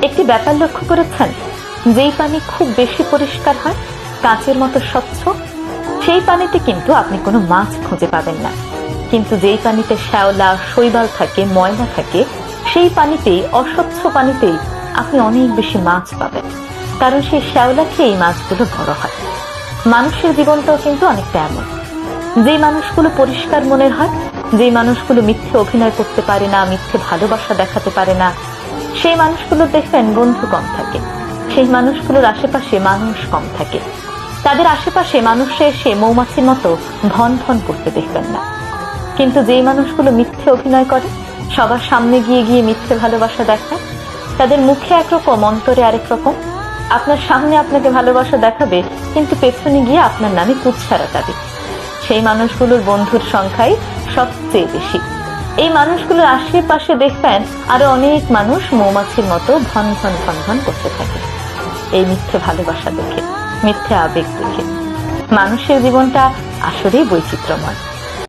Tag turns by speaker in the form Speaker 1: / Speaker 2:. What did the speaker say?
Speaker 1: একটি ব্যাপার লক্ষ্য করেছেন, যেই পানি খুব বেশি পরিষ্কার হয়, কাঁচের মতো স্বচ্ছ, সেই পানিতে কিন্তু আপনি কোনো মাছ খুঁজে পাবেন না। কিন্তু যেই পানিতে শ্যাওলা, শৈবাল থাকে, ময়লা থাকে, সেই পানিতেই, অস্বচ্ছ পানিতেই আপনি অনেক বেশি মাছ পাবেন, কারণ সেই শ্যাওলা খেয়েই মাছগুলো বড় হয়। মানুষের জীবনটাও কিন্তু অনেকটা এমন। যেই মানুষগুলো পরিষ্কার মনের হয়, যেই মানুষগুলো মিথ্যে অভিনয় করতে পারে না, মিথ্যে ভালোবাসা দেখাতে পারে না, সেই মানুষগুলো দেখবেন বন্ধু কম থাকে, সেই মানুষগুলোর আশেপাশে মানুষ কম থাকে, তাদের আশেপাশে মানুষে এসে মৌমাছির মতো ভন ভন করতে দেখবেন না। কিন্তু যেই মানুষগুলো মিথ্যে অভিনয় করে, সবার সামনে গিয়ে গিয়ে মিথ্যে ভালোবাসা দেখায়, তাদের মুখে একরকম, অন্তরে আরেক রকম। আপনার সামনে আপনাকে ভালোবাসা দেখাবে, কিন্তু পেছনে গিয়ে আপনার নামে কুৎসারা যাবে। সেই মানুষগুলোর বন্ধুর সংখ্যাই সবচেয়ে বেশি। এই মানুষগুলোর আশেপাশে দেখবেন আরো অনেক মানুষ মৌমাছির মতো ভন ভন ভন ভন করতে থাকে, এই মিথ্যে ভালোবাসা দেখে, মিথ্যে আবেগ দেখে। মানুষের জীবনটা আসলেই বৈচিত্র্যময়।